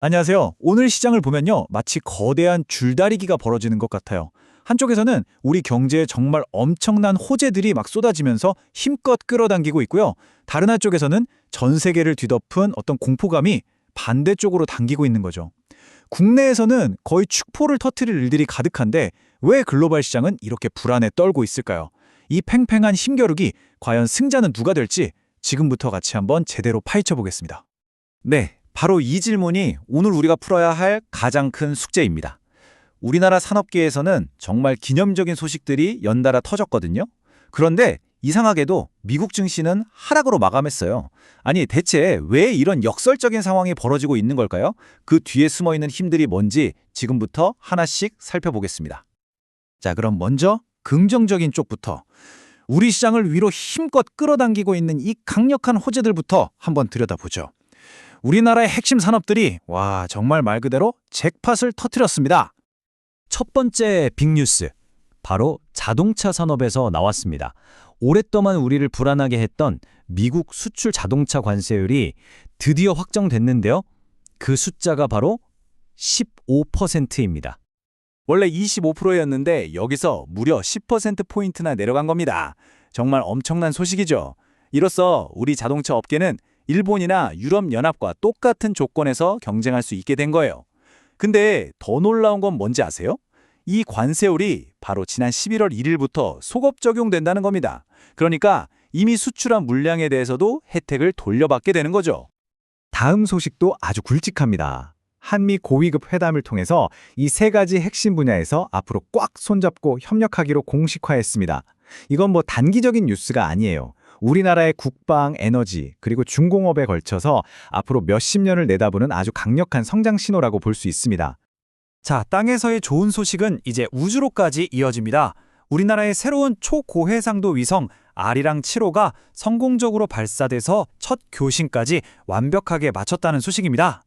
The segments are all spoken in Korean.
안녕하세요. 오늘 시장을 보면요. 마치 거대한 줄다리기가 벌어지는 것 같아요. 한쪽에서는 우리 경제에 정말 엄청난 호재들이 막 쏟아지면서 힘껏 끌어당기고 있고요. 다른 한쪽에서는 전 세계를 뒤덮은 어떤 공포감이 반대쪽으로 당기고 있는 거죠. 국내에서는 거의 축포를 터트릴 일들이 가득한데 왜 글로벌 시장은 이렇게 불안에 떨고 있을까요? 이 팽팽한 힘겨루기 과연 승자는 누가 될지 지금부터 같이 한번 제대로 파헤쳐 보겠습니다. 네, 바로 이 질문이 오늘 우리가 풀어야 할 가장 큰 숙제입니다. 우리나라 산업계에서는 정말 기념적인 소식들이 연달아 터졌거든요. 그런데 이상하게도 미국 증시는 하락으로 마감했어요. 아니, 대체 왜 이런 역설적인 상황이 벌어지고 있는 걸까요? 그 뒤에 숨어 있는 힘들이 뭔지 지금부터 하나씩 살펴보겠습니다. 자, 그럼 먼저 긍정적인 쪽부터 우리 시장을 위로 힘껏 끌어당기고 있는 이 강력한 호재들부터 한번 들여다보죠. 우리나라의 핵심 산업들이 정말 말 그대로 잭팟을 터뜨렸습니다. 첫 번째 빅뉴스, 바로 자동차 산업에서 나왔습니다. 오랫동안 우리를 불안하게 했던 미국 수출 자동차 관세율이 드디어 확정됐는데요. 그 숫자가 바로 15%입니다. 원래 25%였는데 여기서 무려 10%포인트나 내려간 겁니다. 정말 엄청난 소식이죠. 이로써 우리 자동차 업계는 일본이나 유럽연합과 똑같은 조건에서 경쟁할 수 있게 된 거예요. 근데 더 놀라운 건 뭔지 아세요? 이 관세율이 바로 지난 11월 1일부터 소급 적용된다는 겁니다. 그러니까 이미 수출한 물량에 대해서도 혜택을 돌려받게 되는 거죠. 다음 소식도 아주 굵직합니다. 한미 고위급 회담을 통해서 이 세 가지 핵심 분야에서 앞으로 꽉 손잡고 협력하기로 공식화했습니다. 이건 뭐 단기적인 뉴스가 아니에요. 우리나라의 국방, 에너지, 그리고 중공업에 걸쳐서 앞으로 몇십 년을 내다보는 아주 강력한 성장 신호라고 볼 수 있습니다. 자, 땅에서의 좋은 소식은 이제 우주로까지 이어집니다. 우리나라의 새로운 초고해상도 위성 아리랑 7호가 성공적으로 발사돼서 첫 교신까지 완벽하게 마쳤다는 소식입니다.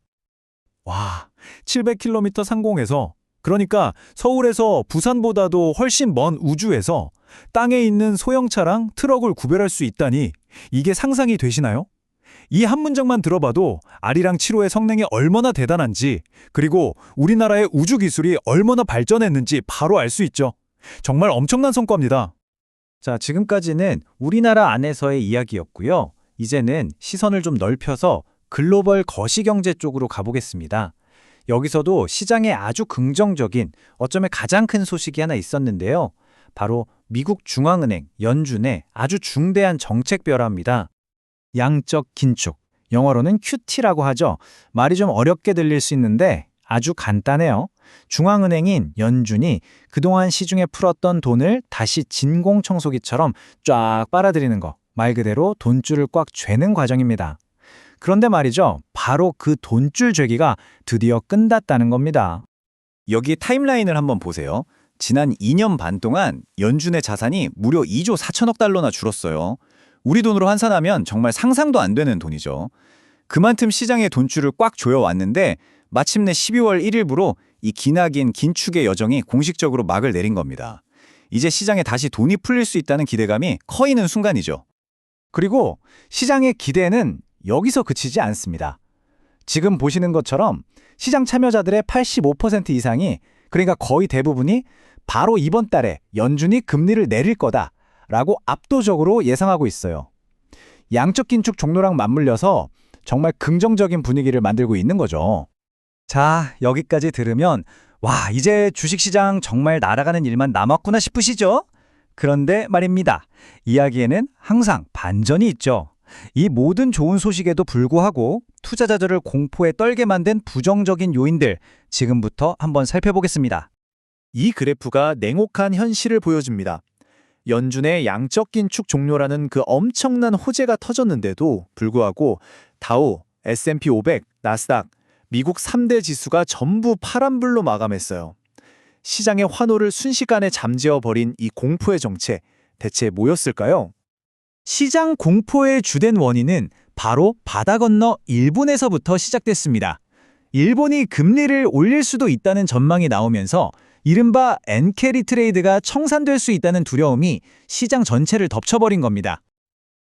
700km 상공에서, 그러니까 서울에서 부산보다도 훨씬 먼 우주에서 땅에 있는 소형차랑 트럭을 구별할 수 있다니 이게 상상이 되시나요? 이 한 문장만 들어봐도 아리랑 7호의 성능이 얼마나 대단한지, 그리고 우리나라의 우주 기술이 얼마나 발전했는지 바로 알 수 있죠. 정말 엄청난 성과입니다. 자, 지금까지는 우리나라 안에서의 이야기였고요. 이제는 시선을 좀 넓혀서 글로벌 거시경제 쪽으로 가보겠습니다. 여기서도 시장에 아주 긍정적인, 어쩌면 가장 큰 소식이 하나 있었는데요. 바로 미국 중앙은행, 연준의 아주 중대한 정책 변화입니다. 양적 긴축, 영어로는 QT라고 하죠. 말이 좀 어렵게 들릴 수 있는데 아주 간단해요. 중앙은행인 연준이 그동안 시중에 풀었던 돈을 다시 진공청소기처럼 쫙 빨아들이는 거, 말 그대로 돈줄을 꽉 쥐는 과정입니다. 그런데 말이죠, 바로 그 돈줄 쥐기가 드디어 끝났다는 겁니다. 여기 타임라인을 한번 보세요. 지난 2년 반 동안 연준의 자산이 무려 2조 4천억 달러나 줄었어요. 우리 돈으로 환산하면 정말 상상도 안 되는 돈이죠. 그만큼 시장의 돈줄을 꽉 조여왔는데 마침내 12월 1일부로 이 기나긴 긴축의 여정이 공식적으로 막을 내린 겁니다. 이제 시장에 다시 돈이 풀릴 수 있다는 기대감이 커지는 순간이죠. 그리고 시장의 기대는 여기서 그치지 않습니다. 지금 보시는 것처럼 시장 참여자들의 85% 이상이, 그러니까 거의 대부분이 바로 이번 달에 연준이 금리를 내릴 거다라고 압도적으로 예상하고 있어요. 양적 긴축 종료랑 맞물려서 정말 긍정적인 분위기를 만들고 있는 거죠. 자, 여기까지 들으면 이제 주식시장 정말 날아가는 일만 남았구나 싶으시죠? 그런데 말입니다. 이야기에는 항상 반전이 있죠. 이 모든 좋은 소식에도 불구하고 투자자들을 공포에 떨게 만든 부정적인 요인들, 지금부터 한번 살펴보겠습니다. 이 그래프가 냉혹한 현실을 보여줍니다. 연준의 양적 긴축 종료라는 그 엄청난 호재가 터졌는데도 불구하고 다우, S&P 500, 나스닥, 미국 3대 지수가 전부 파란불로 마감했어요. 시장의 환호를 순식간에 잠재워버린 이 공포의 정체, 대체 뭐였을까요? 시장 공포의 주된 원인은 바로 바다 건너 일본에서부터 시작됐습니다. 일본이 금리를 올릴 수도 있다는 전망이 나오면서 이른바 엔캐리 트레이드가 청산될 수 있다는 두려움이 시장 전체를 덮쳐버린 겁니다.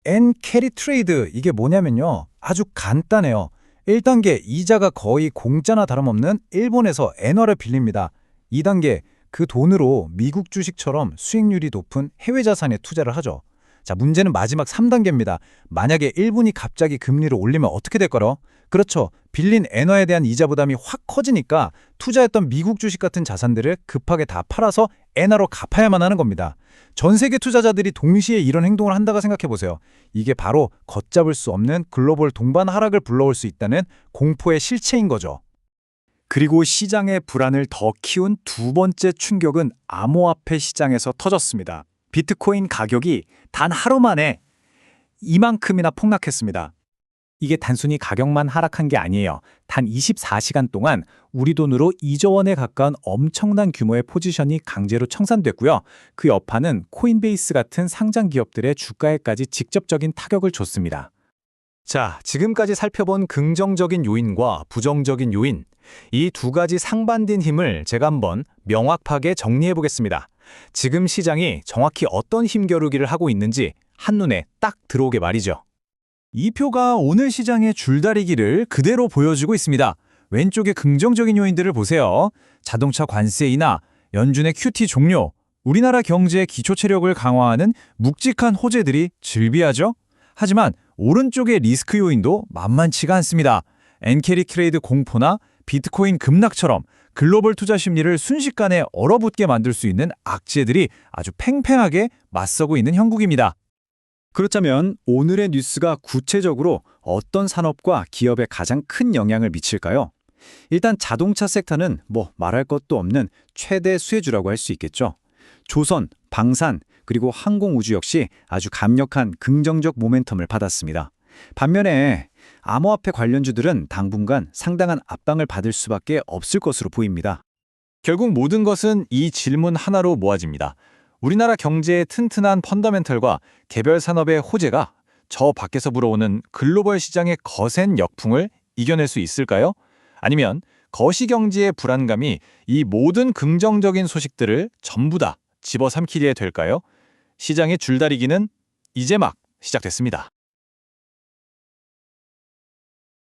엔캐리 트레이드, 이게 뭐냐면요, 아주 간단해요. 1단계 이자가 거의 공짜나 다름없는 일본에서 엔화를 빌립니다. 2단계 그 돈으로 미국 주식처럼 수익률이 높은 해외 자산에 투자를 하죠. 자, 문제는 마지막 3단계입니다. 만약에 일본이 갑자기 금리를 올리면 어떻게 될까요? 그렇죠. 빌린 엔화에 대한 이자 부담이 확 커지니까 투자했던 미국 주식 같은 자산들을 급하게 다 팔아서 엔화로 갚아야만 하는 겁니다. 전 세계 투자자들이 동시에 이런 행동을 한다고 생각해 보세요. 이게 바로 걷잡을 수 없는 글로벌 동반 하락을 불러올 수 있다는 공포의 실체인 거죠. 그리고 시장의 불안을 더 키운 두 번째 충격은 암호화폐 시장에서 터졌습니다. 비트코인 가격이 단 하루 만에 이만큼이나 폭락했습니다. 이게 단순히 가격만 하락한 게 아니에요. 단 24시간 동안 우리 돈으로 2조 원에 가까운 엄청난 규모의 포지션이 강제로 청산됐고요. 그 여파는 코인베이스 같은 상장 기업들의 주가에까지 직접적인 타격을 줬습니다. 자, 지금까지 살펴본 긍정적인 요인과 부정적인 요인, 이 두 가지 상반된 힘을 제가 한번 명확하게 정리해 보겠습니다. 지금 시장이 정확히 어떤 힘겨루기를 하고 있는지 한눈에 딱 들어오게 말이죠. 이 표가 오늘 시장의 줄다리기를 그대로 보여주고 있습니다. 왼쪽의 긍정적인 요인들을 보세요. 자동차 관세 인하, 연준의 QT 종료, 우리나라 경제의 기초 체력을 강화하는 묵직한 호재들이 즐비하죠. 하지만 오른쪽의 리스크 요인도 만만치가 않습니다. 엔캐리 트레이드 공포나 비트코인 급락처럼 글로벌 투자 심리를 순식간에 얼어붙게 만들 수 있는 악재들이 아주 팽팽하게 맞서고 있는 형국입니다. 그렇다면 오늘의 뉴스가 구체적으로 어떤 산업과 기업에 가장 큰 영향을 미칠까요? 일단 자동차 섹터는 뭐 말할 것도 없는 최대 수혜주라고 할 수 있겠죠. 조선, 방산, 그리고 항공우주 역시 아주 강력한 긍정적 모멘텀을 받았습니다. 반면에 암호화폐 관련주들은 당분간 상당한 압박을 받을 수밖에 없을 것으로 보입니다. 결국 모든 것은 이 질문 하나로 모아집니다. 우리나라 경제의 튼튼한 펀더멘털과 개별 산업의 호재가 저 밖에서 불어오는 글로벌 시장의 거센 역풍을 이겨낼 수 있을까요? 아니면 거시경제의 불안감이 이 모든 긍정적인 소식들을 전부 다 집어삼키게 될까요? 시장의 줄다리기는 이제 막 시작됐습니다.